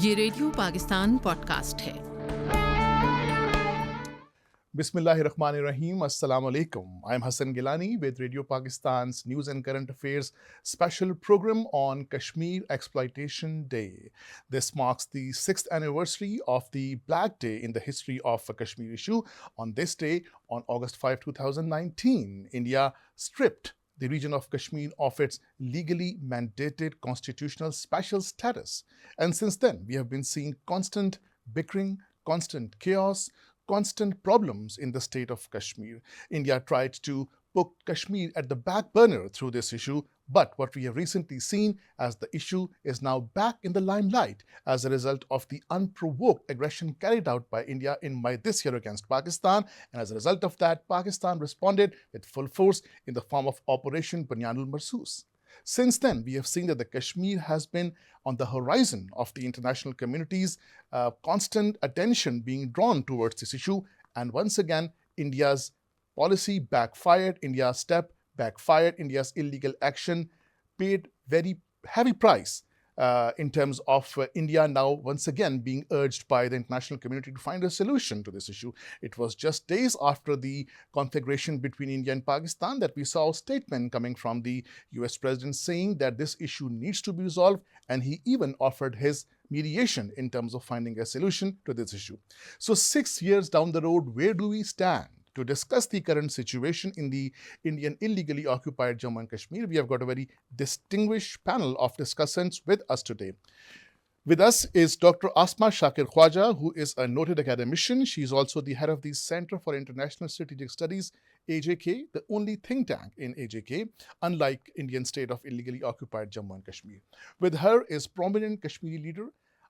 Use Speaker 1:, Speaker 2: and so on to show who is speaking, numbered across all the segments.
Speaker 1: ये radio Pakistan podcast है।
Speaker 2: Bismillahirrahmanirrahim. Assalamu alaikum. I'm Hassan Gillani with Radio Pakistan's News and Current Affairs special program on Kashmir Exploitation Day. This marks the 6th anniversary of the Black Day in the history of the Kashmir issue. On this day, on August 5, 2019, India stripped the region of Kashmir of its legally mandated constitutional special status. And since then, we have been seeing constant bickering, constant chaos, constant problems in the state of Kashmir. India tried to put Kashmir at the back burner through this issue, but what we have recently seen as the issue is now back in the limelight as a result of the unprovoked aggression carried out by India in this year against Pakistan. And as a result of that, Pakistan responded with full force in the form of Operation Banyanul Marsus. Since then, we have seen that the Kashmir has been on the horizon of the international community's constant attention being drawn towards this issue. And once again, India's policy backfired, India's step backfired, India's illegal action paid very heavy price in terms of India now once again being urged by the international community to find a solution to this issue. It was just days after the conflagration between India and Pakistan that we saw a statement coming from the US president saying that this issue needs to be resolved, and he even offered his mediation in terms of finding a solution to this issue. So 6 years down the road, where do we stand? To discuss the current situation in the Indian illegally occupied Jammu and Kashmir, we have got a very distinguished panel of discussants with us today. With us is Dr. Asma Shakir Khawaja, who is a noted academician. She is also the head of the Center for International Strategic Studies, AJK, the only think tank in AJK, unlike Indian state of illegally occupied Jammu and Kashmir. With her is prominent Kashmiri leader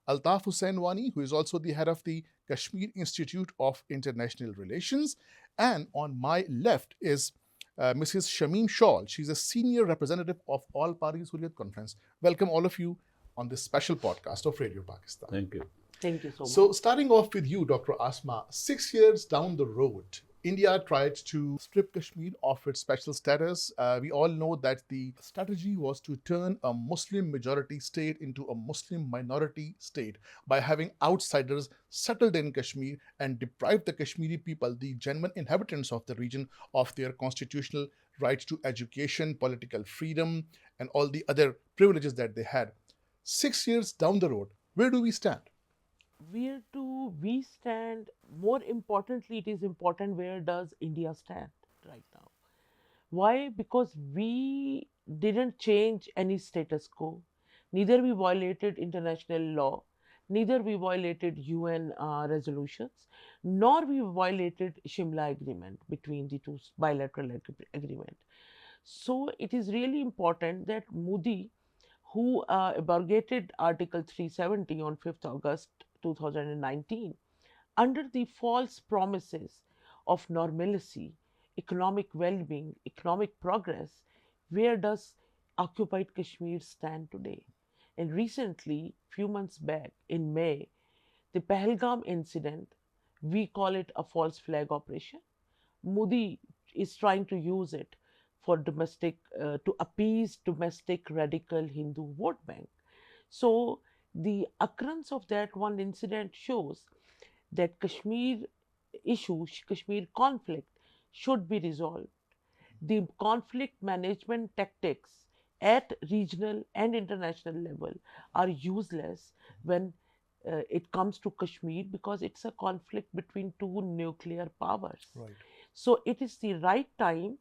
Speaker 2: Altaf Hussain Wani, who is also the head of the Kashmir Institute of International Relations. And on my left is Mrs. Shamim Shawl. She's a senior representative of All Parties Hurriyat Conference. Welcome all of you on this special podcast of Radio Pakistan.
Speaker 3: Thank you.
Speaker 4: Thank you so much.
Speaker 2: So starting off with you, Dr. Asma, 6 years down the road, India tried to strip Kashmir of its special status. We all know that the strategy was to turn a Muslim majority state into a Muslim minority state by having outsiders settled in Kashmir and deprive the Kashmiri people, the genuine inhabitants of the region, of their constitutional rights to education, political freedom, and all the other privileges that they had. 6 years down the road, where do we stand?
Speaker 4: Where do we stand? More importantly, it is important where does India stand right now? Why? Because we didn't change any status quo. Neither we violated international law, neither we violated UN resolutions, nor we violated Shimla agreement between the two bilateral agreement. So it is really important that Modi, who abrogated Article 370 on 5th August 2019, under the false promises of normalcy, economic well-being, economic progress, where does occupied Kashmir stand today? And recently, few months back in May, the Pahalgam incident, we call it a false flag operation. Modi is trying to use it for domestic, to appease domestic radical Hindu vote bank. So the occurrence of that one incident shows that Kashmir issue, Kashmir conflict should be resolved. The conflict management tactics at regional and international level are useless when it comes to Kashmir, because it's a conflict between two nuclear powers.
Speaker 2: Right.
Speaker 4: So it is the right time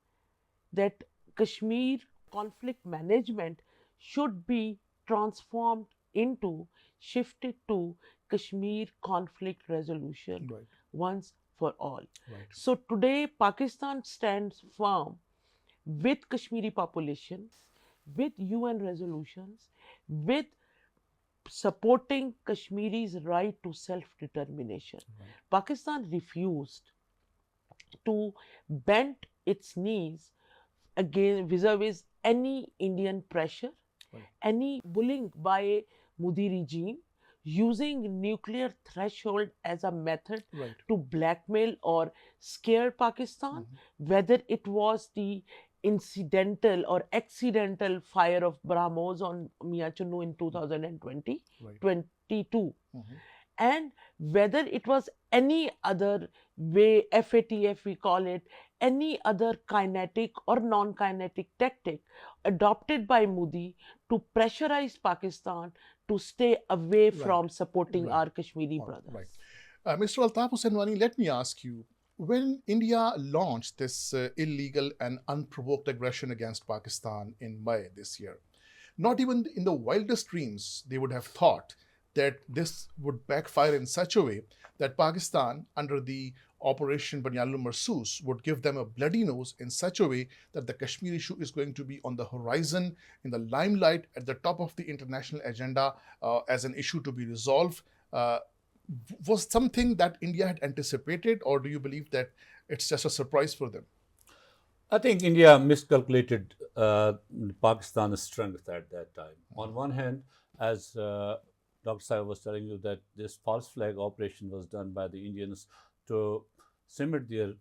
Speaker 4: that Kashmir conflict management should be transformed into, shifted to Kashmir conflict resolution
Speaker 2: Right.
Speaker 4: once for all.
Speaker 2: Right.
Speaker 4: So today Pakistan stands firm with Kashmiri population, with UN resolutions, with supporting Kashmiri's right to self-determination.
Speaker 2: Right.
Speaker 4: Pakistan refused to bend its knees again vis-a-vis any Indian pressure,
Speaker 2: Right.
Speaker 4: any bullying by Modi regime, using nuclear threshold as a method
Speaker 2: Right.
Speaker 4: to blackmail or scare Pakistan, whether it was the incidental or accidental fire of BrahMos on Mia Chunnu in 2020,
Speaker 2: Right.
Speaker 4: 22.
Speaker 2: Mhm.
Speaker 4: And whether it was any other way, FATF we call it, any other kinetic or non-kinetic tactic adopted by Modi to pressurize Pakistan to stay away
Speaker 2: Right.
Speaker 4: from supporting
Speaker 2: Right.
Speaker 4: our Kashmiri
Speaker 2: Right.
Speaker 4: brothers.
Speaker 2: Mr. Altaf Hussain Wani, let me ask you, when India launched this illegal and unprovoked aggression against Pakistan in May this year, not even in the wildest dreams they would have thought that this would backfire in such a way that Pakistan, under the Operation Banyalul Marsoos, would give them a bloody nose in such a way that the Kashmir issue is going to be on the horizon, in the limelight, at the top of the international agenda as an issue to be resolved. Uh, was something that India had anticipated, or do you believe that it's just a surprise for them?
Speaker 3: I think India miscalculated Pakistan's strength at that time. On one hand, as Dr. Syed was telling you, that this false flag operation was done by the Indians to cement their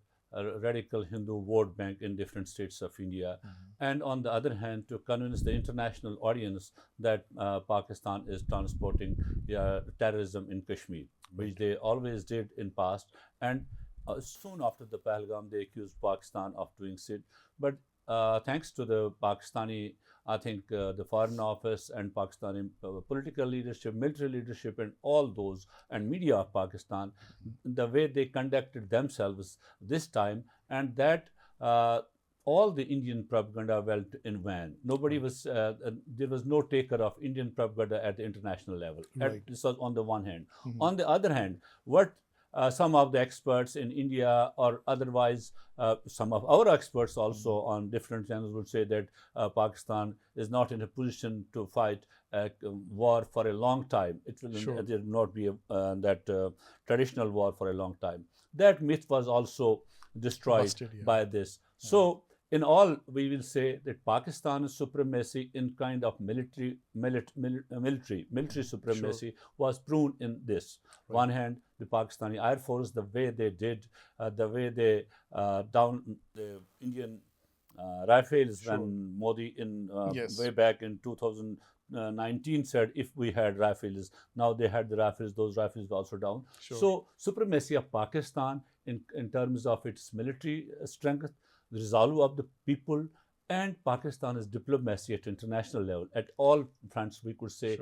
Speaker 3: radical Hindu vote bank in different states of India. And on the other hand, to convince the international audience that Pakistan is transporting terrorism in Kashmir, which they always did in past. And soon after the Pahalgam, they accused Pakistan of doing it. But thanks to the Pakistani, I think the Foreign Office and Pakistani political leadership, military leadership, and all those, and media of Pakistan, the way they conducted themselves this time, and that all the Indian propaganda went in vain. Nobody was, there was no taker of Indian propaganda at the international level.
Speaker 2: Right.
Speaker 3: This was on the one hand. On the other hand, what some of the experts in India or otherwise, some of our experts also on different channels would say that Pakistan is not in a position to fight a war for a long time. It will
Speaker 2: Sure.
Speaker 3: there will not be that traditional war for a long time. That myth was also destroyed
Speaker 2: Busted, yeah.
Speaker 3: by this. So in all, we will say that Pakistan's supremacy in kind of military supremacy was proven in this. One hand, the Pakistani Air Force, the way they did, the way they down the Indian rifles when Modi in
Speaker 2: Yes.
Speaker 3: way back in 2019 said if we had rifles, now they had the rifles, those rifles were also down. So supremacy of Pakistan in terms of its military strength, the resolve of the people, and Pakistan's diplomacy at international level. At all fronts, we could say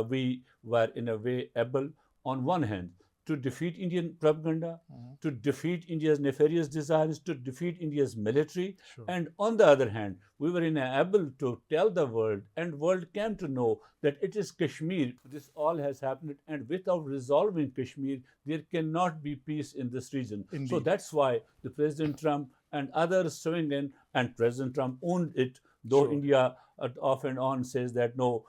Speaker 3: we were in a way able, on one hand, to defeat Indian propaganda, to defeat India's nefarious desires, to defeat India's military, and on the other hand, we were able to tell the world, and world came to know that it is Kashmir. This all has happened, and without resolving Kashmir, there cannot be peace in this region.
Speaker 2: Indeed.
Speaker 3: So that's why the President Trump and others showing in, and President Trump owned it, though India off and on says that no,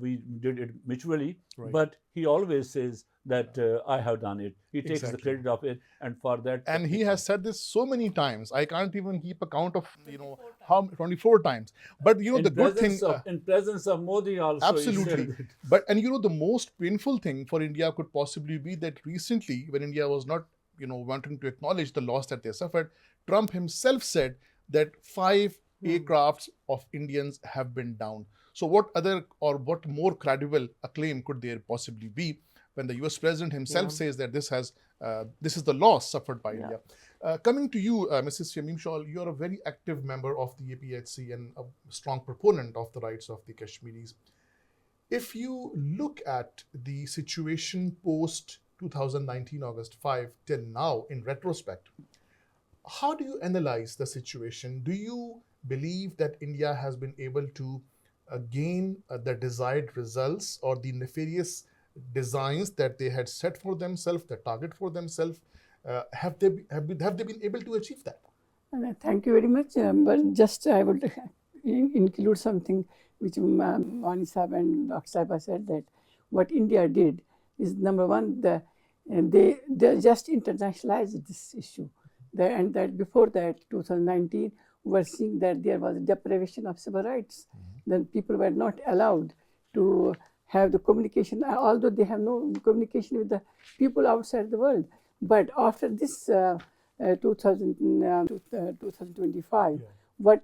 Speaker 3: we did it mutually, but he always says that I have done it. He takes the credit of it, and for that.
Speaker 2: And he has said this so many times. I can't even keep a count of how 24 times. But the good thing
Speaker 3: in presence of Modi also.
Speaker 2: Absolutely. But the most painful thing for India could possibly be that recently, when India was not wanting to acknowledge the loss that they suffered, Trump himself said that 5 aircrafts of Indians have been down. So what more credible a claim could there possibly be when the US President himself says that this is the loss suffered by India? Coming to you, Mrs. Shamim Shawl, you are a very active member of the APHC and a strong proponent of the rights of the Kashmiris. If you look at the situation post 2019 August 5 till now in retrospect, how do you analyze the situation? Do you believe that India has been able to gain the desired results, or the nefarious designs that they had set for themselves, the target for themselves, have they been able to achieve that?
Speaker 5: Thank you very much. But just I would include something which Wani Sahib and Dr. Sahib said, that what India did is, number one, they just internationalized this issue. And that before that, 2019, we were seeing that there was deprivation of civil rights. Then people were not allowed to have the communication, although they have no communication with the people outside the world. But after this 2025, what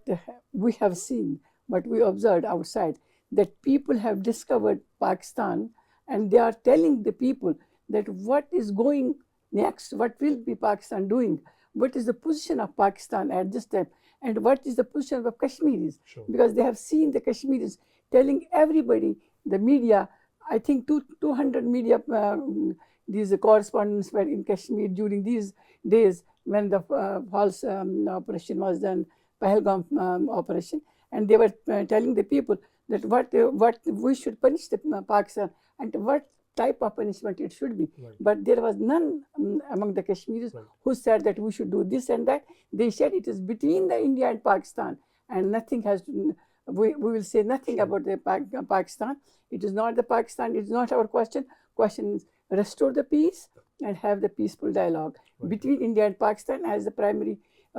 Speaker 5: we have seen, what we observed outside, that people have discovered Pakistan and they are telling the people that what is going next, what will be Pakistan doing, what is the position of Pakistan at this time, and what is the position of Kashmiris.
Speaker 2: Sure.
Speaker 5: Because they have seen the Kashmiris telling everybody, the media, I think 200 media, these correspondents were in Kashmir during these days when the false operation was done, Pahalgam operation, and they were telling the people that what we should punish the Pakistan and what type of punishment it should be.
Speaker 2: Right.
Speaker 5: But there was none among the Kashmiris
Speaker 2: Right.
Speaker 5: who said that we should do this and that. They said it is between the India and Pakistan, and nothing has to, we will say nothing about the Pakistan. It is not the Pakistan, it is not our question. Question is restore the peace and have the peaceful dialogue between India and Pakistan. As the primary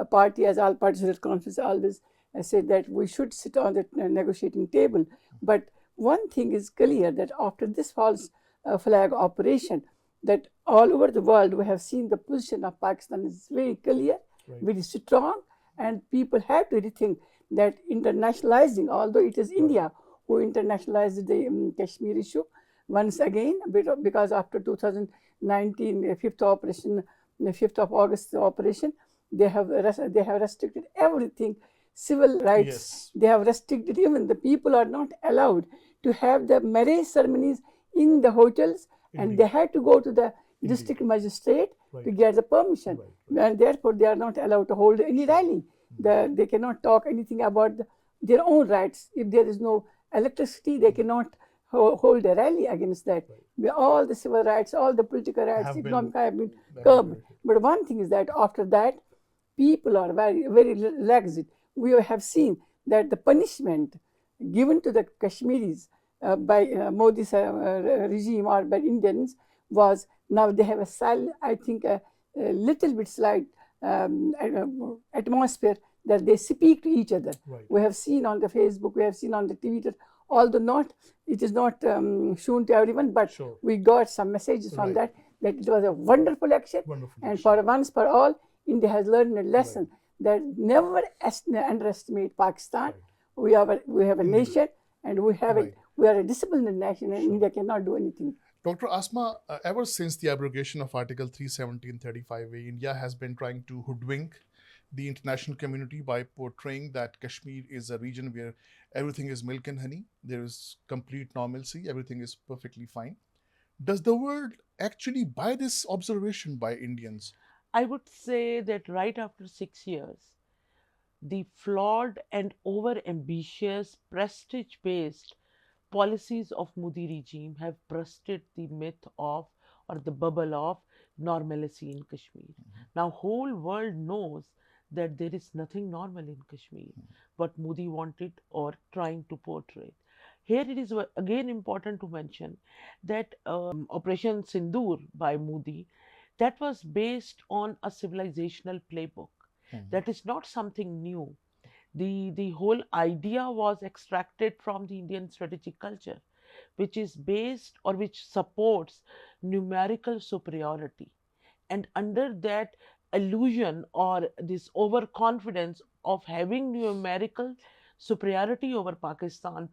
Speaker 5: party, as all parties at conference always said that we should sit on the negotiating table. But one thing is clear, that after this false flag operation, that all over the world we have seen the position of Pakistan is very clear, very strong, and people have to rethink that internationalizing, although it is India who internationalized the Kashmir issue once again, because after 2019, the 5th operation, the 5th of August operation, they have restricted everything, civil rights.
Speaker 2: Yes.
Speaker 5: They have restricted, even the people are not allowed to have the marriage ceremonies in the hotels, and they had to go to the district magistrate to get the permission, and therefore they are not allowed to hold any rally. They cannot talk anything about their own rights. If there is no electricity, they cannot hold a rally against that. All the civil rights, all the political rights, economic have been curbed. But one thing is that after that, people are very, very relaxed. We have seen that the punishment given to the Kashmiris by Modi's regime or by Indians was, now they have I think a little bit slight atmosphere that they speak to each other. We have seen on the Facebook, we have seen on the Twitter, although it is not shown to everyone, but we got some messages from that it was a wonderful action. And for once for all, India has learned a lesson that never underestimate Pakistan. We have a nation, and we are a disciplined nation, and India cannot do anything.
Speaker 2: Dr. Asma, ever since the abrogation of Article 317/35A, India has been trying to hoodwink the international community by portraying that Kashmir is a region where everything is milk and honey, there is complete normalcy, everything is perfectly fine. Does the world actually buy this observation by Indians?
Speaker 4: I would say that right after 6 years, the flawed and over-ambitious, prestige-based policies of Modi regime have busted the myth of, or the bubble of, normalcy in Kashmir. Now, whole world knows that there is nothing normal in Kashmir, what Modi wanted or trying to portray. Here it is again important to mention that Operation Sindoor by Modi, that was based on a civilizational playbook. That is not something new. The whole idea was extracted from the Indian strategic culture, which is based or which supports numerical superiority. And under that illusion or this overconfidence of having numerical superiority over Pakistan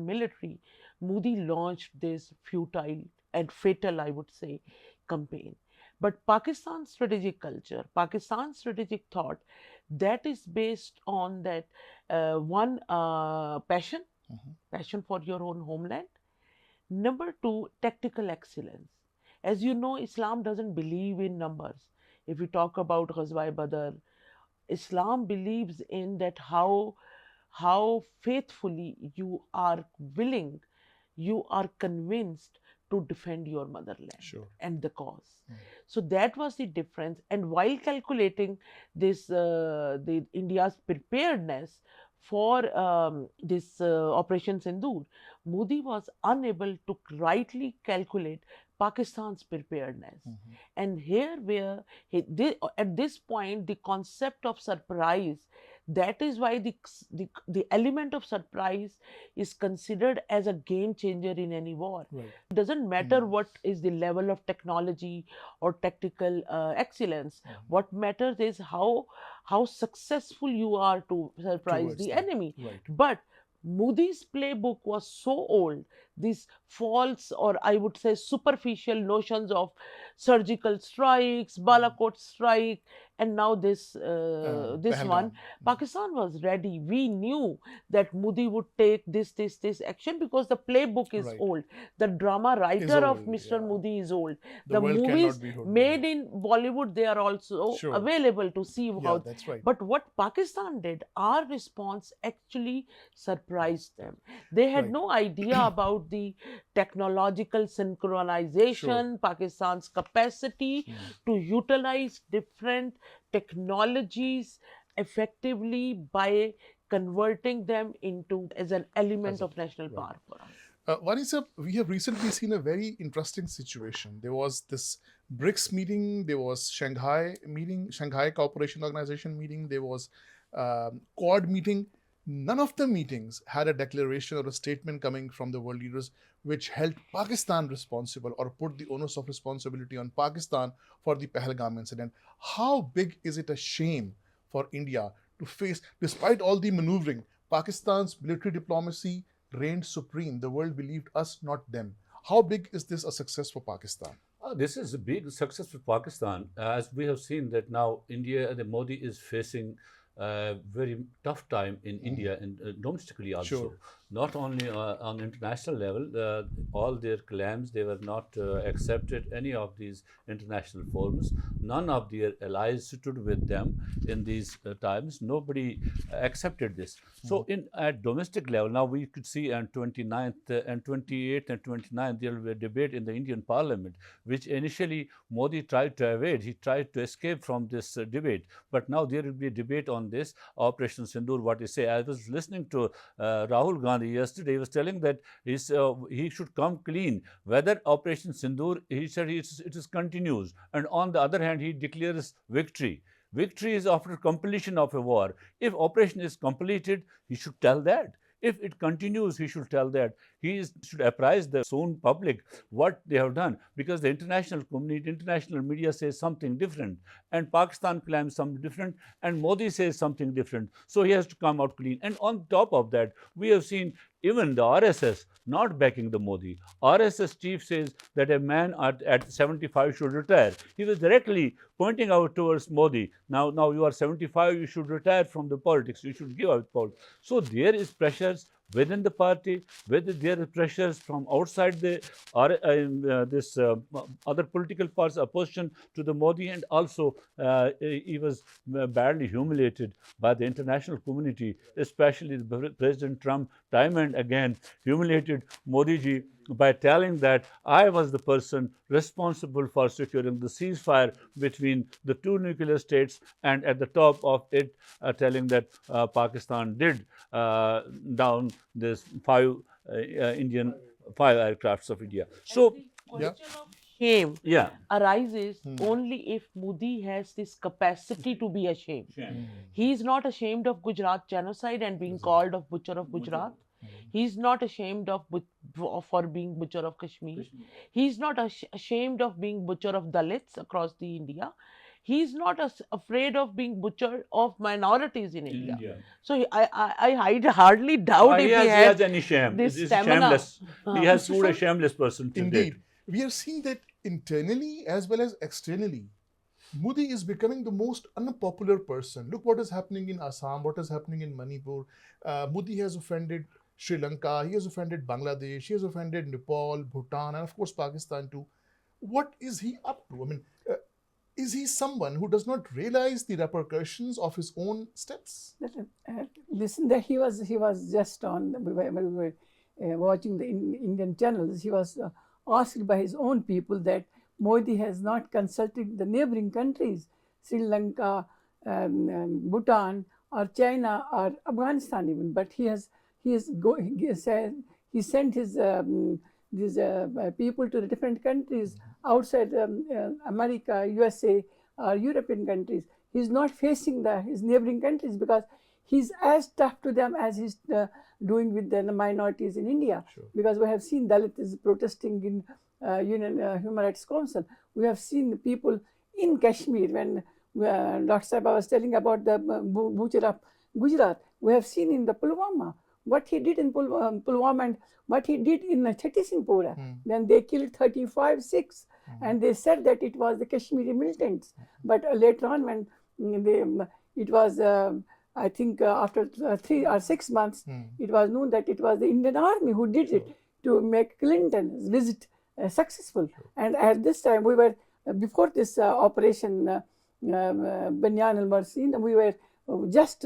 Speaker 4: military, Modi launched this futile and fatal, I would say, campaign. But Pakistan's strategic culture, Pakistan's strategic thought, that is based on that passion for your own homeland. Number two, tactical excellence. As you know, Islam doesn't believe in numbers. If we talk about Ghazwa Badr, Islam believes in that how faithfully you are willing, you are convinced to defend your motherland and the cause. So that was the difference. And while calculating this, the India's preparedness for this Operation Sindoor, Modi was unable to rightly calculate Pakistan's preparedness. And here where at this point, the concept of surprise That is why the element of surprise is considered as a game changer in any war.
Speaker 2: Right.
Speaker 4: It doesn't matter what is the level of technology or tactical excellence. What matters is how successful you are to surprise
Speaker 2: Towards
Speaker 4: the
Speaker 2: that.
Speaker 4: enemy.
Speaker 2: Right.
Speaker 4: But Modi's playbook was so old, these false, or I would say superficial notions of surgical strikes, Balakot strike, and now this this one.
Speaker 2: Pahalgam.
Speaker 4: Pakistan was ready. We knew that Modi would take this action because the playbook is
Speaker 2: Right.
Speaker 4: old. The drama writer of
Speaker 2: old,
Speaker 4: Mr.
Speaker 2: yeah.
Speaker 4: Modi is old.
Speaker 2: The
Speaker 4: The
Speaker 2: world cannot
Speaker 4: movies
Speaker 2: be hoodwinked.
Speaker 4: made in Bollywood, they are also
Speaker 2: Sure.
Speaker 4: available to see
Speaker 2: Yeah,
Speaker 4: how.
Speaker 2: that's right.
Speaker 4: But what Pakistan did, our response actually surprised them. They had
Speaker 2: Right.
Speaker 4: no idea about the technological synchronization, Pakistan's capacity to utilize different technologies effectively by converting them into as an element of national power for us.
Speaker 2: Wani sir, we have recently seen a very interesting situation. There was this BRICS meeting, there was Shanghai meeting, Shanghai Cooperation Organization meeting, there was Quad meeting. None of the meetings had a declaration or a statement coming from the world leaders which held Pakistan responsible or put the onus of responsibility on Pakistan for the Pahalgam incident. How big is it a shame for India to face, despite all the maneuvering, Pakistan's military diplomacy reigned supreme. The world believed us, not them. How big is this a success for Pakistan?
Speaker 3: This is a big success for Pakistan, as we have seen that now India, the Modi is facing a very tough time in India and domestically also.
Speaker 2: Sure.
Speaker 3: Not only on international level, all their claims, they were not accepted any of these international forums. None of their allies stood with them in these times. Nobody accepted this. So at domestic level, now we could see on 29th and 28th and 29th, there will be a debate in the Indian Parliament, which initially Modi tried to evade. He tried to escape from this debate. But now there will be a debate on this, Operation Sindoor, what he say. I was listening to Rahul Gandhi yesterday. He was telling that he should come clean. Whether Operation Sindoor, he said it is continues. And on the other hand, he declares victory. Victory is after completion of a war. If operation is completed, he should tell that. If it continues, he should tell that. He should apprise the Soon public what they have done, because the international community, international media says something different, and Pakistan claims something different, and Modi says something different. So he has to come out clean. And on top of that, we have seen even the RSS not backing the Modi. RSS chief says that a man at 75 should retire. He was directly pointing out towards Modi. Now you are 75, you should retire from the politics. You should give up politics. So there is pressures within the party, whether there are pressures from outside the other political parties, opposition to the Modi, and also he was badly humiliated by the international community, especially President Trump time and again humiliated Modi ji by telling that I was the person responsible for securing the ceasefire between the two nuclear states, and at the top of it telling that Pakistan did down this five aircrafts of India. So
Speaker 4: Question of shame
Speaker 3: yeah,
Speaker 4: arises only if Modi has this capacity to be ashamed. He is not ashamed of Gujarat genocide and being called of butcher of Gujarat. He is not ashamed of for being butcher of Kashmir. He is not ashamed of being butcher of Dalits across the India. He is not afraid of being butcher of minorities in India. So I hardly doubt if
Speaker 3: he has any shame.
Speaker 4: this
Speaker 3: He's
Speaker 4: stamina.
Speaker 3: shameless. He has proved a shameless person to
Speaker 2: Indeed.
Speaker 3: date.
Speaker 2: We are seeing that internally as well as externally, Modi is becoming the most unpopular person. Look what is happening in Assam, what is happening in Manipur. Modi has offended Sri Lanka, he has offended Bangladesh, he has offended Nepal, Bhutan, and of course Pakistan too. What is he up to? I mean, is he someone who does not realize the repercussions of his own steps?
Speaker 5: Listen, that he was just on, when we were watching the Indian channels, he was asked by his own people that Modi has not consulted the neighboring countries, Sri Lanka, Bhutan, or China, or Afghanistan even. But he sent his these people to the different countries outside America, USA, or European countries. He's not facing his neighboring countries because he's as tough to them as he's doing with the minorities in India.
Speaker 2: Sure.
Speaker 5: Because we have seen Dalits protesting in Human Rights Council. We have seen the people in Kashmir when Dr. Saiba was telling about the butcher of Gujarat. We have seen in the Pulwama what he did in Pulwama and what he did in Chhattisgarh. When they killed 35 Sikhs, and they said that it was the Kashmiri militants. But later on, when it was, I think, after 3 or 6 months, it was known that it was the Indian Army who did it to make Clinton's visit successful. And at this time, we were, before this operation Banyan al-Marsi, we were just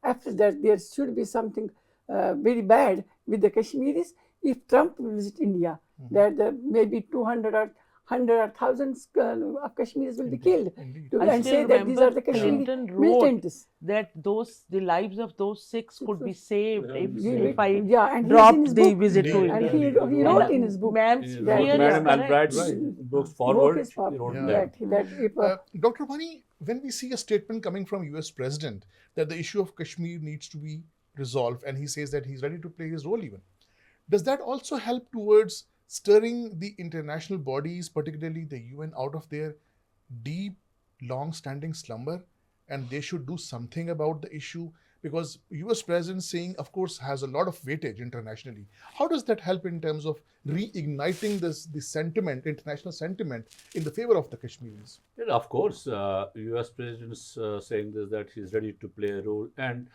Speaker 5: after that, there should be something very bad with the Kashmiris if Trump visit India, that maybe 200 or 100 or thousands of Kashmiris will be killed. And say that these are the Kashmiri militants.
Speaker 4: That the lives of those Sikhs could be saved if I
Speaker 5: and
Speaker 4: dropped the visit to
Speaker 5: and
Speaker 4: India.
Speaker 5: he wrote in his book.
Speaker 4: Ma'am's
Speaker 5: that-
Speaker 4: fear is
Speaker 3: Madam
Speaker 4: correct.
Speaker 3: Albright's books forward.
Speaker 5: Book is
Speaker 3: he wrote
Speaker 2: Yeah.
Speaker 3: that.
Speaker 2: Dr. Wani, when we see a statement coming from US President that the issue of Kashmir needs to be resolved, and he says that he's ready to play his role even, does that also help towards stirring the international bodies, particularly the UN, out of their deep, long-standing slumber, and they should do something about the issue? Because US President saying, of course, has a lot of weightage internationally. How does that help in terms of reigniting the sentiment, international sentiment, in the favor of the Kashmiris?
Speaker 3: Yeah, of course, U.S. President is saying this, that he's ready to play a role, and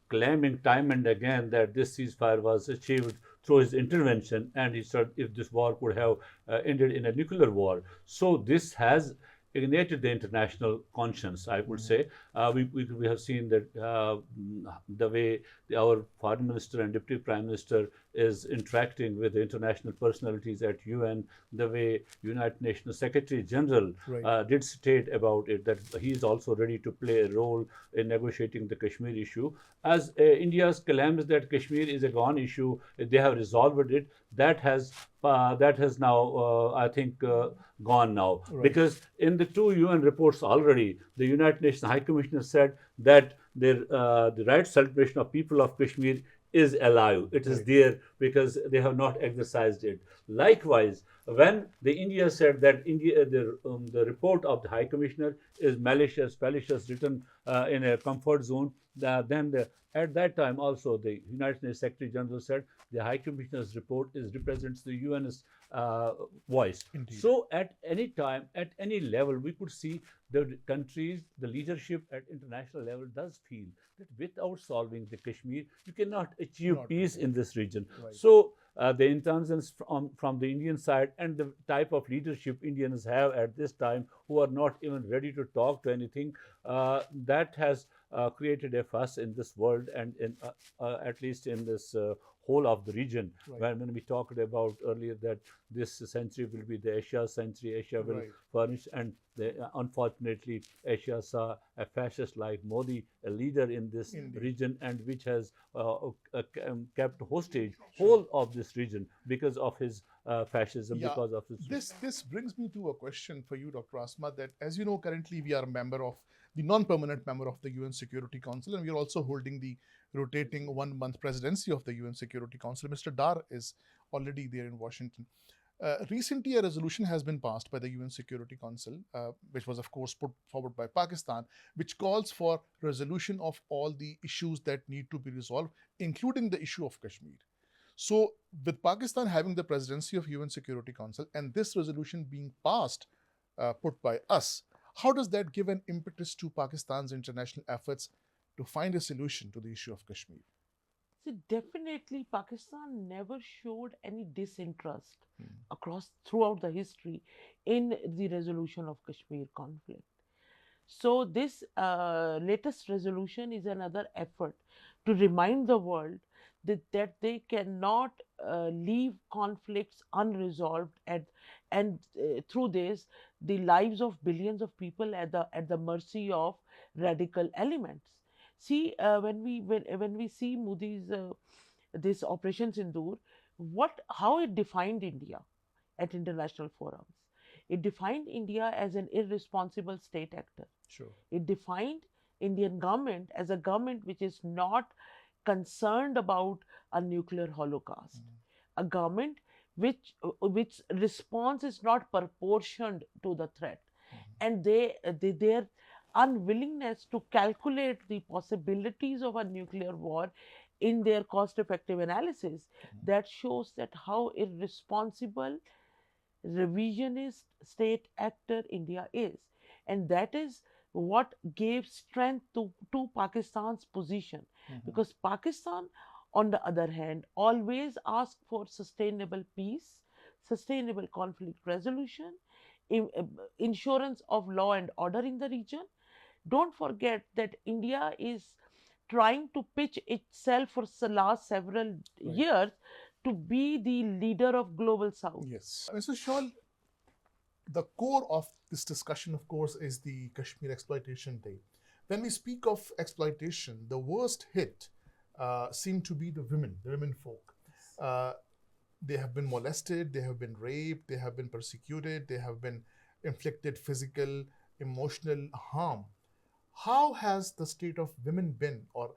Speaker 3: claiming time and again that this ceasefire was achieved through his intervention, and he said if this war could have ended in a nuclear war. So this has ignited the international conscience, I would say. We have seen that the way our foreign minister and deputy prime minister is interacting with the international personalities at UN, the way United Nations Secretary General did state about it, that he is also ready to play a role in negotiating the Kashmir issue. As India's claims that Kashmir is a gone issue, they have resolved it, that has now, I think, gone now. Because in the 2 UN reports already, the United Nations High Commissioner said that the right celebration of people of Kashmir is alive. It is there because they have not exercised it. Likewise, when the India said that the report of the High Commissioner is malicious, fallacious, written in a comfort zone, at that time also the United Nations Secretary General said the High Commissioner's report represents the UN's voice.
Speaker 2: Indeed.
Speaker 3: So at any time, at any level, we could see the countries, the leadership at international level does feel that without solving the Kashmir, you cannot achieve peace in this region. So the intentions from the Indian side and the type of leadership Indians have at this time, who are not even ready to talk to anything, that has created a fuss in this world, and in, at least in this whole of the region. When we talked about earlier that this century will be the Asia century, Asia will furnish, and unfortunately Asia saw a fascist like Modi, a leader in this region, and which has kept hostage whole of this region because of his fascism, because of his...
Speaker 2: This brings me to a question for you, Dr. Asma, that as you know, currently we are a member of the non-permanent member of the UN Security Council, and we are also holding the rotating 1-month presidency of the UN Security Council. Mr. Dar is already there in Washington. Recently, a resolution has been passed by the UN Security Council, which was, of course, put forward by Pakistan, which calls for resolution of all the issues that need to be resolved, including the issue of Kashmir. So, with Pakistan having the presidency of UN Security Council and this resolution being passed, put by us, how does that give an impetus to Pakistan's international efforts to find a solution to the issue of Kashmir?
Speaker 4: See, definitely Pakistan never showed any disinterest throughout the history in the resolution of Kashmir conflict. So this latest resolution is another effort to remind the world that they cannot leave conflicts unresolved, and through this the lives of billions of people at the mercy of radical elements. See, when we see Modi's this Operation Sindoor, how it defined India at international forums. It defined India as an irresponsible state actor.
Speaker 2: Sure.
Speaker 4: It defined Indian government as a government which is not concerned about a nuclear holocaust, a government which response is not proportioned to the threat, and their unwillingness to calculate the possibilities of a nuclear war in their cost effective analysis, that shows that how irresponsible revisionist state actor India is. And that is what gave strength to Pakistan's position. Because Pakistan, on the other hand, always asked for sustainable peace, sustainable conflict resolution, insurance of law and order in the region. Don't forget that India is trying to pitch itself for the last several years to be the leader of global south.
Speaker 2: Yes. Mr. Shawl, the core of this discussion, of course, is the Kashmir Exploitation Day. When we speak of exploitation, the worst hit seem to be the women folk. They have been molested, they have been raped, they have been persecuted, they have been inflicted physical, emotional harm. How has the state of women been, or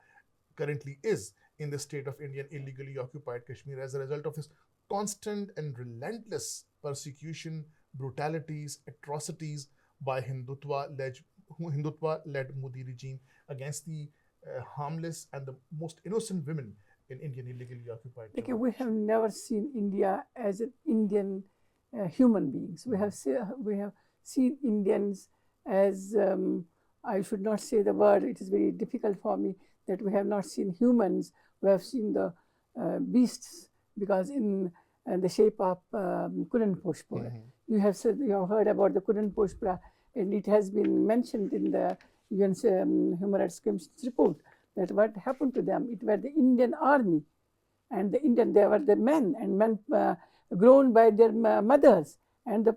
Speaker 2: currently is, in the state of Indian illegally occupied Kashmir as a result of this constant and relentless persecution, brutalities, atrocities by Hindutva-led Modi regime against the harmless and the most innocent women in Indian illegally occupied
Speaker 5: Like,
Speaker 2: Jammu?
Speaker 5: we have never seen India as an Indian human beings. We have seen Indians as I should not say the word. It is very difficult for me that we have not seen humans. We have seen the beasts, because in the shape of Kuran Pushpa. You have heard about the Kuran Pushpa, and it has been mentioned in the UN Human Rights Commission's report that what happened to them. It were the Indian army, and they were the men, and men grown by their mothers. And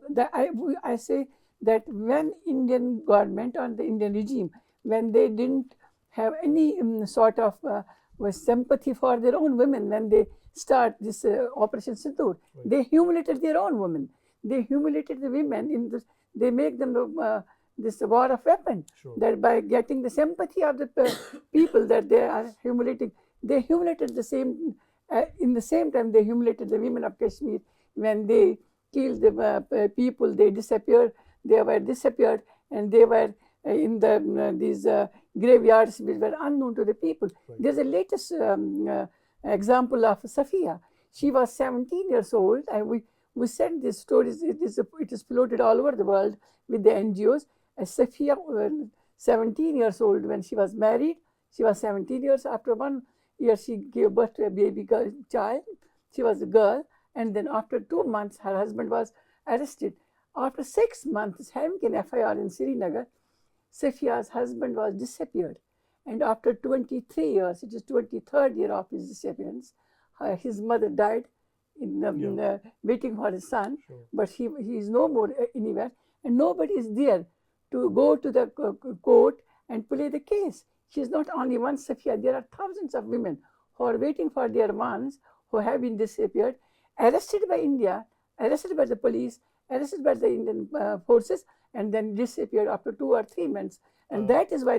Speaker 5: I say that when Indian government or the Indian regime, when they didn't have any sort of sympathy for their own women, when they start this Operation Sindoor, they humiliated their own women. They humiliated the women in this. They make them this war of weapon. That by getting the sympathy of the people that they are humiliating, they humiliated the same. In the same time, they humiliated the women of Kashmir when they killed the people. They disappeared. They were disappeared, and they were in these graveyards which were unknown to the people. There's a latest example of Safiya. She was 17 years old, and we sent these stories. It is floated all over the world with the NGOs. Safiya, 17 years old when she was married. She was 17 years. After 1 year, she gave birth to a baby girl child. She was a girl, and then after 2 months, her husband was arrested. After 6 months, having an FIR in Srinagar, Safiya's husband was disappeared. And after 23 years, it is 23rd year of his disappearance, his mother died waiting for his son, but he is no more anywhere, and nobody is there to go to the court and play the case. She is not only one Safiya, there are thousands of women who are waiting for their ones who have been disappeared, arrested by India, arrested by the police, arrested by the Indian forces, and then disappeared after 2 or 3 months. And that is why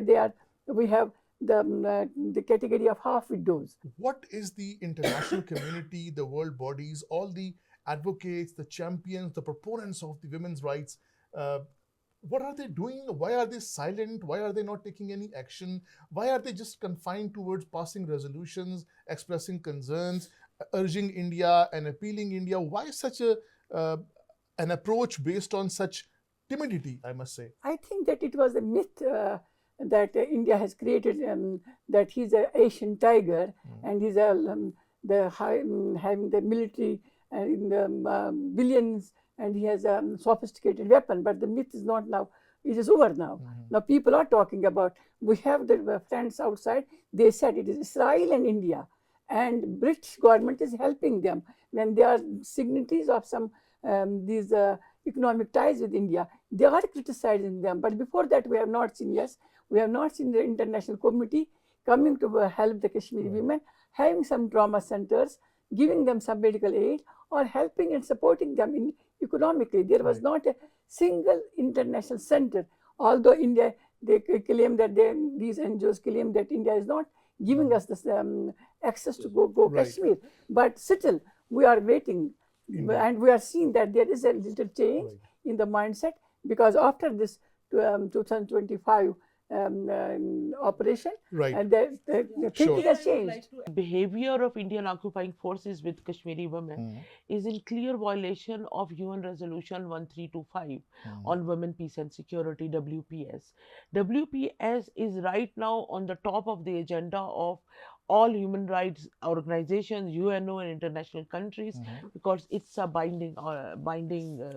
Speaker 5: we have the category of half widows.
Speaker 2: What is the international community, the world bodies, all the advocates, the champions, the proponents of the women's rights, what are they doing? Why are they silent? Why are they not taking any action? Why are they just confined towards passing resolutions, expressing concerns, urging India and appealing India? Why such an approach based on such timidity, I must say?
Speaker 5: I think that it was a myth that India has created, that he's an Asian tiger, and he's having the military in the billions, and he has a sophisticated weapon. But the myth is not now. It is over now. Now people are talking about. We have the friends outside. They said it is Israel and India, and British government is helping them when they are signatories of some these economic ties with India. They are criticizing them. But before that, we have not seen. Yes, we have not seen the international community coming to help the Kashmiri women, having some trauma centers, giving them some medical aid, or helping and supporting them economically. There was not a single international center. Although India they claim that these NGOs claim that India is not giving us this access to go
Speaker 2: Right.
Speaker 5: Kashmir. But still, we are waiting,
Speaker 2: Indeed.
Speaker 5: and we are seeing that there is a little change
Speaker 2: Right.
Speaker 5: in the mindset, because after this 2025 operation,
Speaker 2: Right.
Speaker 5: and the thinking
Speaker 2: Sure.
Speaker 5: has changed.
Speaker 4: Behavior of Indian occupying forces with Kashmiri women is in clear violation of UN Resolution 1325 on Women, Peace and Security, WPS. WPS is right now on the top of the agenda of all human rights organizations, UNO and international countries, because it's a binding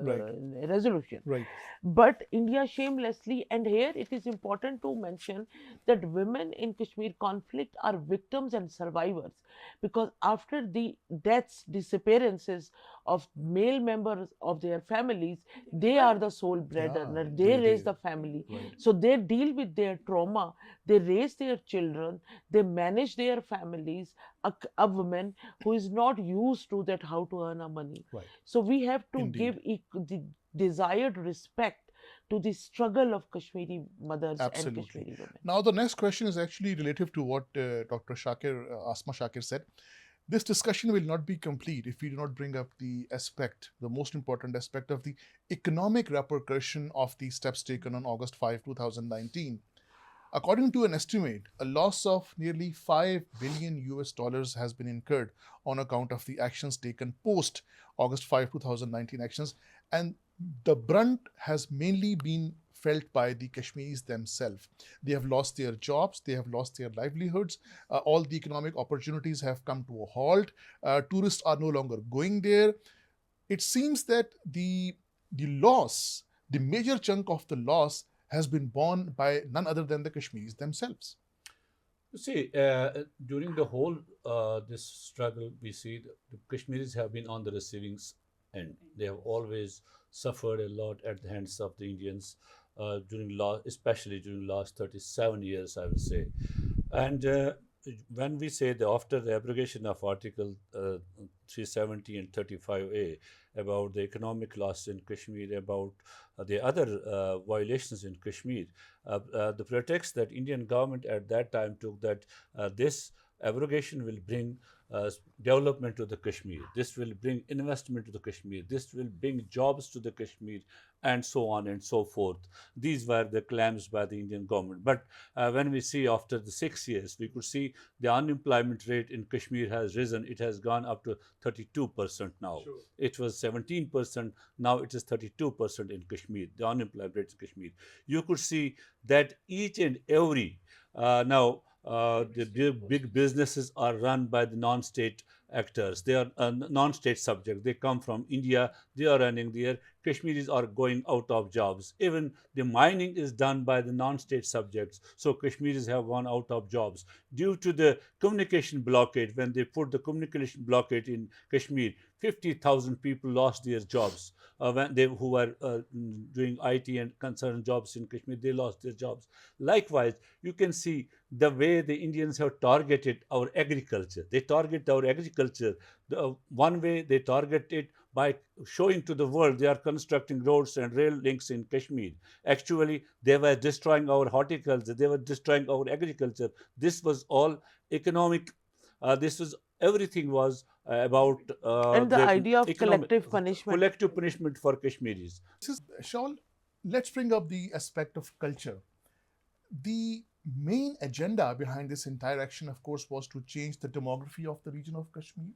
Speaker 2: Right.
Speaker 4: resolution.
Speaker 2: Right.
Speaker 4: But India shamelessly, and here it is important to mention that women in Kashmir conflict are victims and survivors, because after the deaths, disappearances of male members of their families, they are the sole breadwinner.
Speaker 2: Yeah,
Speaker 4: They
Speaker 2: they
Speaker 4: raise
Speaker 2: did.
Speaker 4: the family.
Speaker 2: Right.
Speaker 4: So they deal with their trauma, they raise their children, they manage their families. A woman who is not used to that, how to earn a money.
Speaker 2: Right.
Speaker 4: So we have to
Speaker 2: Indeed.
Speaker 4: give the desired respect to the struggle of Kashmiri mothers and
Speaker 2: Absolutely.
Speaker 4: Kashmiri women.
Speaker 2: Now, the next question is actually relative to what Dr. Shakir, Asma Shakir said. This discussion will not be complete if we do not bring up the aspect, the most important aspect of the economic repercussion of the steps taken on August 5, 2019. According to an estimate, a loss of nearly $5 billion US has been incurred on account of the actions taken post August 5, 2019 actions, and the brunt has mainly been felt by the Kashmiris themselves. They have lost their jobs, they have lost their livelihoods, all the economic opportunities have come to a halt, tourists are no longer going there. It seems that the loss, the major chunk of the loss has been borne by none other than the Kashmiris themselves.
Speaker 3: You see, during the whole this struggle, we see the Kashmiris have been on the receiving end. They have always suffered a lot at the hands of the Indians especially during last 37 years, I would say. And when we say that after the abrogation of Article 370 and 35A about the economic loss in Kashmir, about the other violations in Kashmir, the pretext that Indian government at that time took that this abrogation will bring development to the Kashmir, this will bring investment to the Kashmir, this will bring jobs to the Kashmir, and so on and so forth. These were the claims by the Indian government. But when we see after the 6 years, we could see the unemployment rate in Kashmir has risen. It has gone up to 32% now. Sure. It was 17%, now it is 32% in Kashmir, the unemployment rate in Kashmir. You could see that each and every the big businesses are run by the non-state actors. They are non-state subjects. They come from India. They are running there. Kashmiris are going out of jobs. Even the mining is done by the non-state subjects. So Kashmiris have gone out of jobs. Due to the communication blockade, when they put the communication blockade in Kashmir, 50,000 people lost their jobs. Who were doing IT and concerned jobs in Kashmir, they lost their jobs. Likewise, you can see the way the Indians have targeted our agriculture. They target our agriculture. One way they target it by showing to the world they are constructing roads and rail links in Kashmir. Actually, they were destroying our horticulture. They were destroying our agriculture. This was all economic. Everything was about
Speaker 4: And the idea of
Speaker 3: economic,
Speaker 4: collective punishment.
Speaker 3: collective punishment for Kashmiris.
Speaker 2: This is Shawl. Let's bring up the aspect of culture. The main agenda behind this entire action, of course, was to change the demography of the region of Kashmir,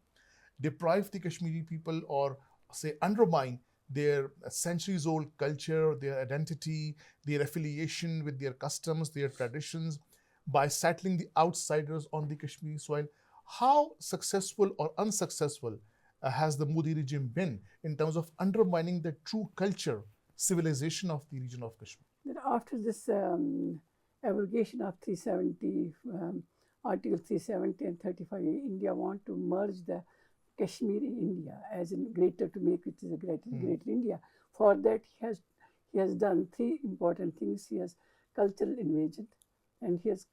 Speaker 2: deprive the Kashmiri people, or say undermine their centuries-old culture, their identity, their affiliation with their customs, their traditions, by settling the outsiders on the Kashmiri soil. How successful or unsuccessful has the Modi regime been in terms of undermining the true culture, civilization of the region of Kashmir?
Speaker 5: After this abrogation of 370, Article 370 and 35, India want to merge the Kashmir in India as in greater, to make it a greater India. For that, he has done three important things. He has cultural invasion, and he has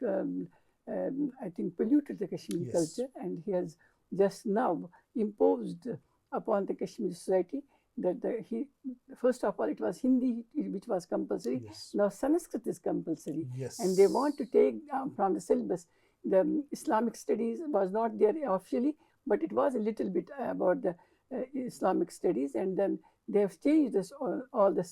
Speaker 5: I think polluted the Kashmiri culture, and he has just now imposed upon the Kashmiri society that first of all it was Hindi which was compulsory.
Speaker 2: Yes.
Speaker 5: Now Sanskrit is compulsory,
Speaker 2: Yes.
Speaker 5: and they want to take from the syllabus. The Islamic studies was not there officially, but it was a little bit about the Islamic studies, and then they have changed this all the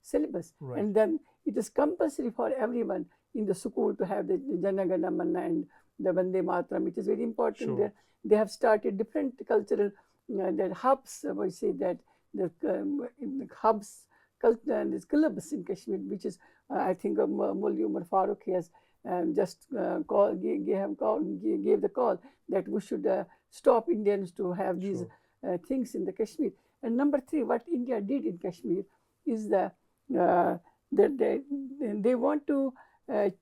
Speaker 5: syllabus,
Speaker 2: Right.
Speaker 5: and then it is compulsory for everyone in the school to have the Jana Gana Mana and the Vande Mataram. It is very important.
Speaker 2: Sure.
Speaker 5: They have started different cultural that hubs. We say that the hubs, these clubs in Kashmir, which is I think Mulli Umar Farooq has just gave the call that we should stop Indians to have these things in the Kashmir. And number three, what India did in Kashmir is that they want to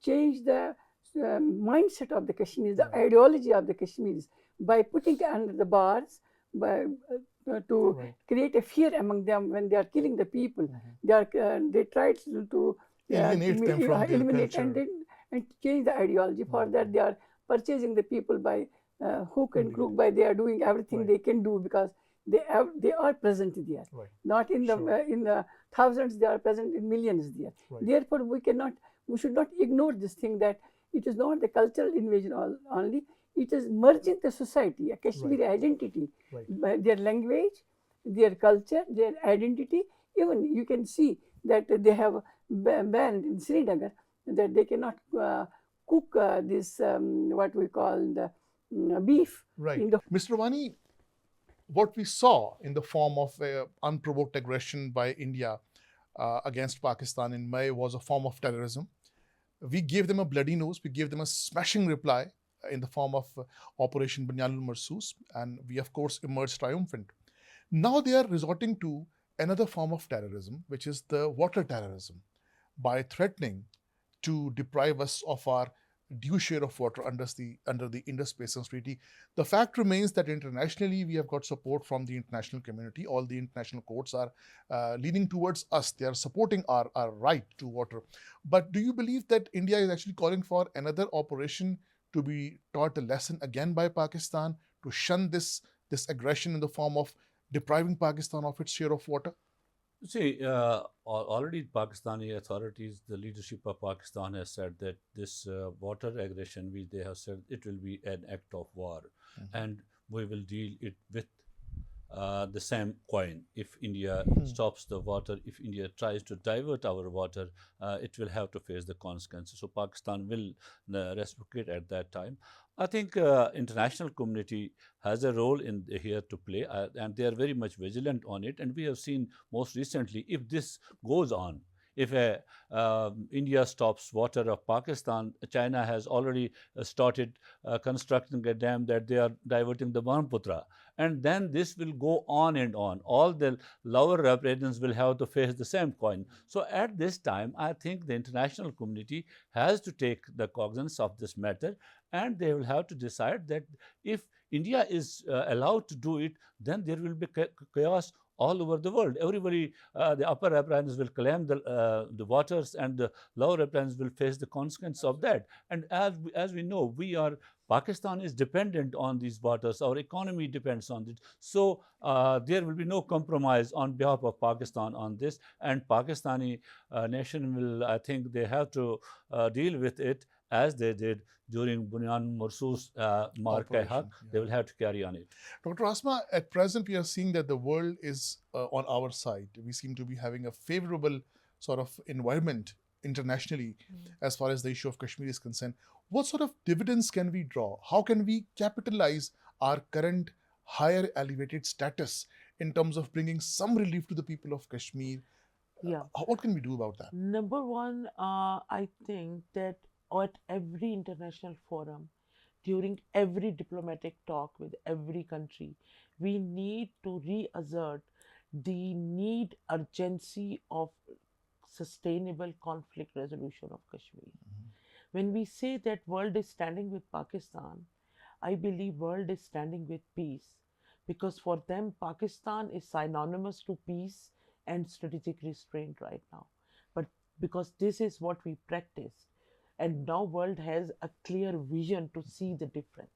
Speaker 5: change the mindset of the Kashmiris, the ideology of the Kashmiris, by putting under the bars, by to create a fear among them when they are killing the people. They try to
Speaker 2: alienate them from their
Speaker 5: eliminate
Speaker 2: culture.
Speaker 5: and change the ideology. For that, they are purchasing the people by hook and crook. By they are doing everything they can do because they are present there.
Speaker 2: Right.
Speaker 5: Not in the thousands, they are present in millions there.
Speaker 2: Right.
Speaker 5: Therefore, we should not ignore this thing that it is not the cultural invasion only. It is merging the society, a Kashmiri identity, by their language, their culture, their identity. Even you can see that they have banned in Srinagar that they cannot cook this what we call the beef.
Speaker 2: Right.
Speaker 5: In the
Speaker 2: Mr. Wani, what we saw in the form of unprovoked aggression by India against Pakistan in May was a form of terrorism. We gave them a bloody nose. We gave them a smashing reply in the form of Operation Banyanul Marsus, and we of course emerged triumphant. Now they are resorting to another form of terrorism, which is the water terrorism, by threatening to deprive us of our due share of water under the Indus Basin Treaty. The fact remains that internationally we have got support from the international community. All the international courts are leaning towards us. They are supporting our right to water. But do you believe that India is actually calling for another operation to be taught a lesson again by Pakistan to shun this aggression in the form of depriving Pakistan of its share of water?
Speaker 3: See, already Pakistani authorities, the leadership of Pakistan has said that this water aggression, which they have said, it will be an act of war, and we will deal it with the same coin. If India stops the water, if India tries to divert our water, it will have to face the consequences. So Pakistan will reciprocate at that time. I think international community has a role in here to play, and they are very much vigilant on it. And we have seen most recently, if this goes on, if India stops water of Pakistan, China has already started constructing a dam that they are diverting the Brahmaputra. And then this will go on and on. All the lower riparians will have to face the same coin. So at this time, I think the international community has to take the cognizance of this matter, and they will have to decide that if India is allowed to do it, then there will be chaos all over the world. Everybody, the upper riparians will claim the waters, and the lower riparians will face the consequence of that. And as we know, Pakistan is dependent on these waters. Our economy depends on it. So there will be no compromise on behalf of Pakistan on this. And Pakistani nation will, I think, they have to deal with it as they did during Bunyan Marsus Mar-Kai-Haq. They will have to carry on it.
Speaker 2: Dr. Asma, at present we are seeing that the world is on our side. We seem to be having a favorable sort of environment internationally as far as the issue of Kashmir is concerned. What sort of dividends can we draw? How can we capitalize our current higher elevated status in terms of bringing some relief to the people of Kashmir? What can we do about that?
Speaker 4: Number one, I think that at every international forum, during every diplomatic talk with every country, we need to reassert the urgency of sustainable conflict resolution of Kashmir. When we say that world is standing with Pakistan, I believe world is standing with peace, because for them Pakistan is synonymous to peace and strategic restraint right now. But because this is what we practice, and now world has a clear vision to see the difference.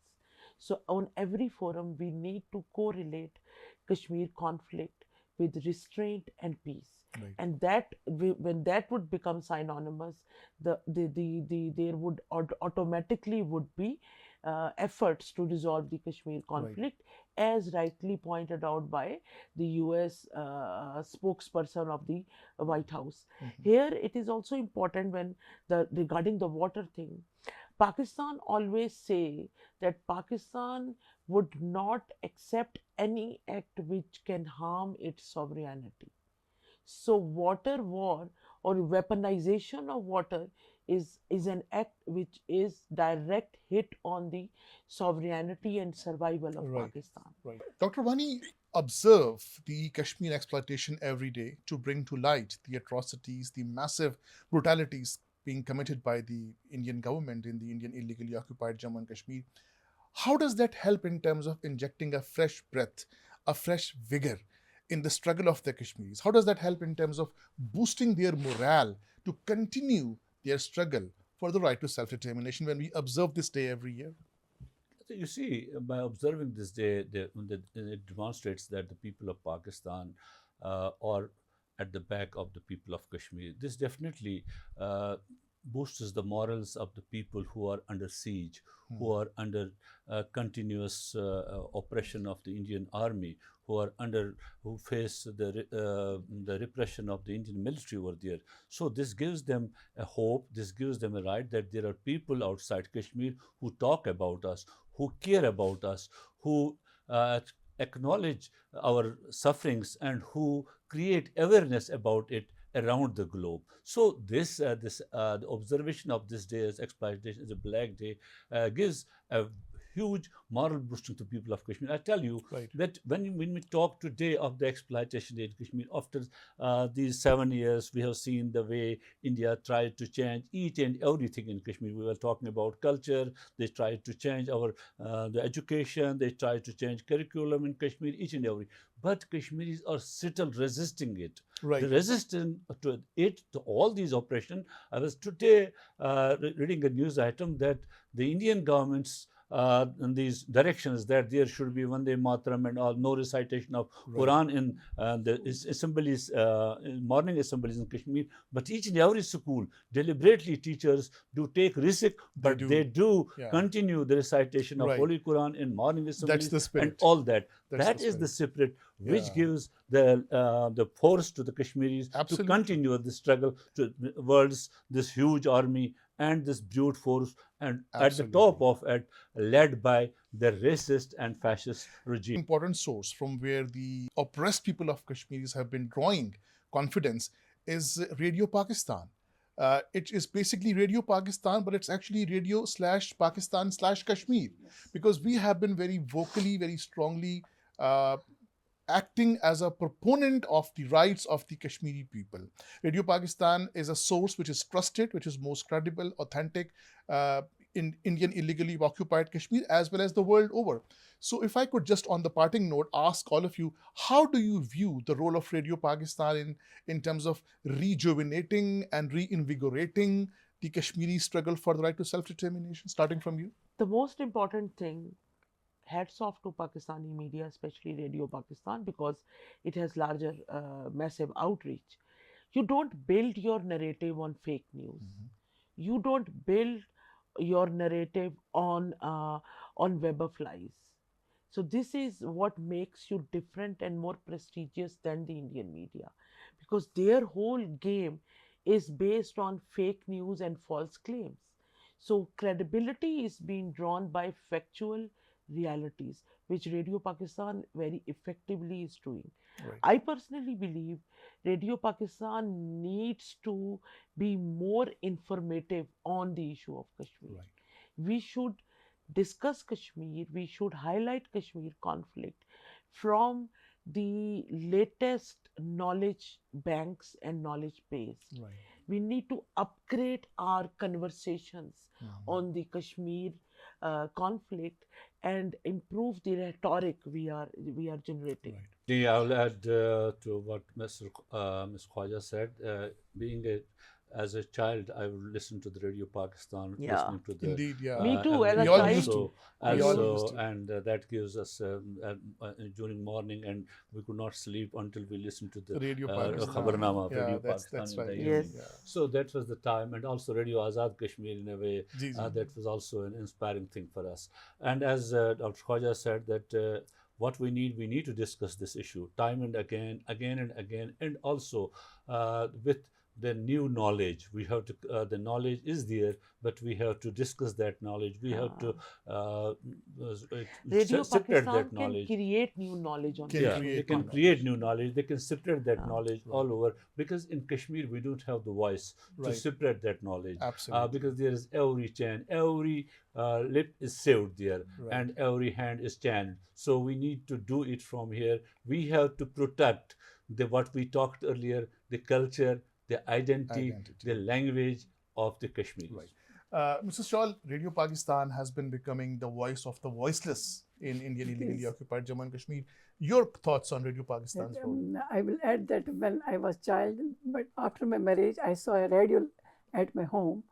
Speaker 4: So on every forum we need to correlate Kashmir conflict with restraint and peace.
Speaker 2: Right.
Speaker 4: And when that would become synonymous, there would automatically would be efforts to resolve the Kashmir conflict, as rightly pointed out by the US spokesperson of the White House. Here it is also important when regarding the water thing, Pakistan always say that Pakistan would not accept any act which can harm its sovereignty. So water war or weaponization of water is an act which is direct hit on the sovereignty and survival of Pakistan.
Speaker 2: Right. Dr. Wani, observe the Kashmir exploitation every day to bring to light the atrocities, the massive brutalities being committed by the Indian government in the Indian illegally occupied Jammu and Kashmir. How does that help in terms of injecting a fresh breath, a fresh vigor in the struggle of the Kashmiris? How does that help in terms of boosting their morale to continue their struggle for the right to self-determination when we observe this day every year?
Speaker 3: You see, by observing this day, it demonstrates that the people of Pakistan are at the back of the people of Kashmir. This definitely boosts the morals of the people who are under siege, who are under continuous oppression of the Indian army, who face the repression of the Indian military over there. So this gives them a hope, this gives them a right that there are people outside Kashmir who talk about us, who care about us, who acknowledge our sufferings and who create awareness about it around the globe. So the observation of this day as exploitation is a black day gives a huge moral boosting to people of Kashmir. I tell you that when we talk today of the exploitation in Kashmir, after these 7 years, we have seen the way India tried to change each and everything in Kashmir. We were talking about culture. They tried to change our the education. They tried to change curriculum in Kashmir, each and every. But Kashmiris are still resisting it. The resistance to it, to all these oppression. I was today reading a news item that the Indian government's in these directions that there should be Vande Mataram and all, no recitation of Quran in the assemblies, in morning assemblies in Kashmir. But each and every school, deliberately teachers do take risk, but they do continue the recitation of Holy Quran in morning assemblies and all that. That is the spirit which gives the force to the Kashmiris to continue the struggle towards this huge army and this brute force, and at the top of it, led by the racist and fascist regime.
Speaker 2: Important source from where the oppressed people of Kashmiris have been drawing confidence is Radio Pakistan. It is basically Radio Pakistan, but it's actually radio/Pakistan/Kashmir, because we have been very vocally, very strongly acting as a proponent of the rights of the Kashmiri people. Radio Pakistan is a source which is trusted, which is most credible, authentic in Indian illegally occupied Kashmir as well as the world over. So if I could just on the parting note ask all of you, how do you view the role of Radio Pakistan in terms of rejuvenating and reinvigorating the Kashmiri struggle for the right to self-determination, starting from you?
Speaker 4: The most important thing, hats off to Pakistani media, especially Radio Pakistan, because it has larger, massive outreach. You don't build your narrative on fake news. You don't build your narrative on web of lies. So this is what makes you different and more prestigious than the Indian media, because their whole game is based on fake news and false claims. So credibility is being drawn by factual realities, which Radio Pakistan very effectively is doing. I personally believe Radio Pakistan needs to be more informative on the issue of Kashmir. We should discuss Kashmir, we should highlight Kashmir conflict from the latest knowledge banks and knowledge base. We need to upgrade our conversations on the Kashmir conflict and improve the rhetoric we are generating.
Speaker 3: I will add to what Ms. Khawaja said. Being as a child, I would listen to the Radio Pakistan,
Speaker 4: Yeah.
Speaker 3: listening to the.
Speaker 2: Indeed, yeah.
Speaker 4: Me too, as a
Speaker 2: We all
Speaker 4: child.
Speaker 2: used to. We all used to.
Speaker 3: And that gives us during morning, and we could not sleep until we listened to the
Speaker 2: Radio Pakistan.
Speaker 3: Khabarnama,
Speaker 2: Yeah,
Speaker 3: Radio
Speaker 2: that's
Speaker 3: Pakistan.
Speaker 2: right.
Speaker 3: in the
Speaker 4: Yes.
Speaker 3: evening.
Speaker 2: Yeah.
Speaker 3: So that was the time, and also Radio Azad Kashmir in a way.
Speaker 2: Ji, ji.
Speaker 3: That was also an inspiring thing for us. And as Dr. Khawaja said, that what we need to discuss this issue time and again and again, and also with the new knowledge. We have to, the knowledge is there, but we have to discuss that knowledge. We have to
Speaker 4: Radio
Speaker 3: separate
Speaker 4: Pakistan
Speaker 3: that
Speaker 4: can
Speaker 3: knowledge.
Speaker 4: create new knowledge on
Speaker 2: Can
Speaker 3: Yeah,
Speaker 2: create
Speaker 3: they can
Speaker 2: knowledge.
Speaker 3: create new knowledge. They can separate that
Speaker 4: Ah.
Speaker 3: knowledge all over, because in Kashmir we don't have the voice to
Speaker 2: Right.
Speaker 3: separate that knowledge.
Speaker 2: Absolutely.
Speaker 3: Because there is every chain, every lip is saved there,
Speaker 2: Right.
Speaker 3: and every hand is channed. So we need to do it from here. We have to protect what we talked earlier, the culture, the identity, the language of the Kashmiris.
Speaker 2: Right. Mrs. Shawl, Radio Pakistan has been becoming the voice of the voiceless in Indian illegally
Speaker 5: Yes.
Speaker 2: occupied Jammu and Kashmir. Your thoughts on Radio Pakistan's role?
Speaker 5: I will add that when I was child, but after my marriage, I saw a radio at my home,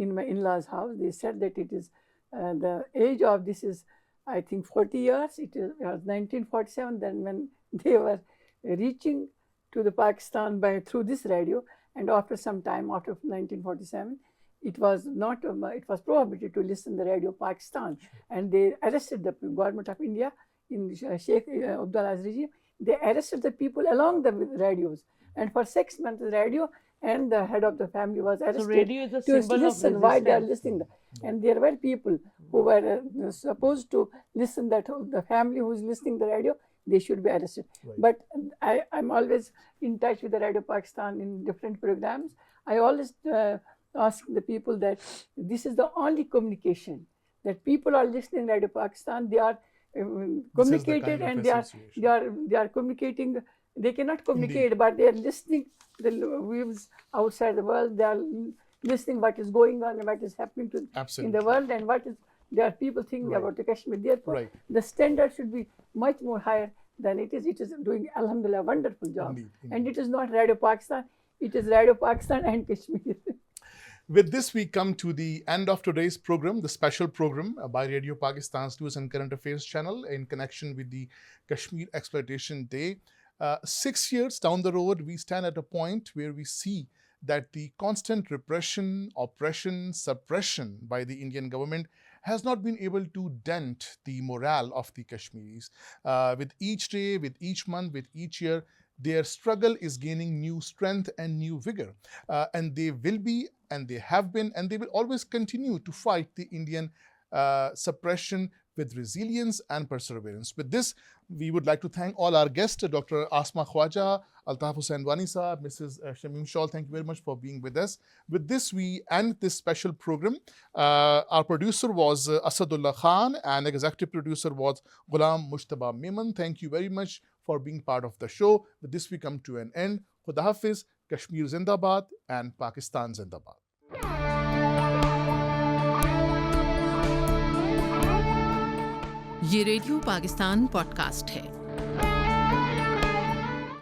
Speaker 5: in my in-laws' house. They said that it is the age of this is, I think, 40 years. It was 1947. Then when they were reaching to the Pakistan through this radio, and after some time, after 1947, it was not. It was prohibited to listen to Radio Pakistan, and they arrested the government of India in Sheikh Abdullah's regime. They arrested the people along the radios, and for 6 months, the radio and the head of the family was arrested.
Speaker 4: So radio is a
Speaker 5: to
Speaker 4: symbol of
Speaker 5: listen why they are
Speaker 4: resistance.
Speaker 5: listening. And there were people who were supposed to listen, that the family who is listening the radio, they should be arrested.
Speaker 2: Right.
Speaker 5: But I'm always in touch with the Radio Pakistan in different programs. I always ask the people that this is the only communication that people are listening to Radio Pakistan. They are communicated,
Speaker 2: kind of
Speaker 5: and they are communicating. They cannot communicate, but they are listening the views outside the world. They are listening what is going on and what is happening in
Speaker 2: Absolutely.
Speaker 5: the world, and what is there are people thinking
Speaker 2: Right.
Speaker 5: about the Kashmir. Therefore,
Speaker 2: Right.
Speaker 5: the standard should be much more higher than it is. It is doing, alhamdulillah, wonderful job.
Speaker 2: Indeed,
Speaker 5: And
Speaker 2: indeed.
Speaker 5: it is not Radio Pakistan, it is Radio Pakistan and Kashmir.
Speaker 2: With this, we come to the end of today's program, the special program by Radio Pakistan's News and Current Affairs channel in connection with the Kashmir Exploitation Day. 6 years down the road, we stand at a point where we see that the constant repression, oppression, suppression by the Indian government has not been able to dent the morale of the Kashmiris. With each day, with each month, with each year, their struggle is gaining new strength and new vigor. And they will be, and they have been, and they will always continue to fight the Indian suppression with resilience and perseverance. With this, we would like to thank all our guests, Dr. Asma Khawaja, Altaf Hussain Wani Sahab, Mrs. Shamim Shawl. Thank you very much for being with us. With this, we end this special program. Our producer was Asadullah Khan, and executive producer was Ghulam Mujtaba Memon. Thank you very much for being part of the show. With this, we come to an end. Khuda Hafiz, Kashmir Zindabad, and Pakistan Zindabad.
Speaker 1: ये radio Pakistan podcast है।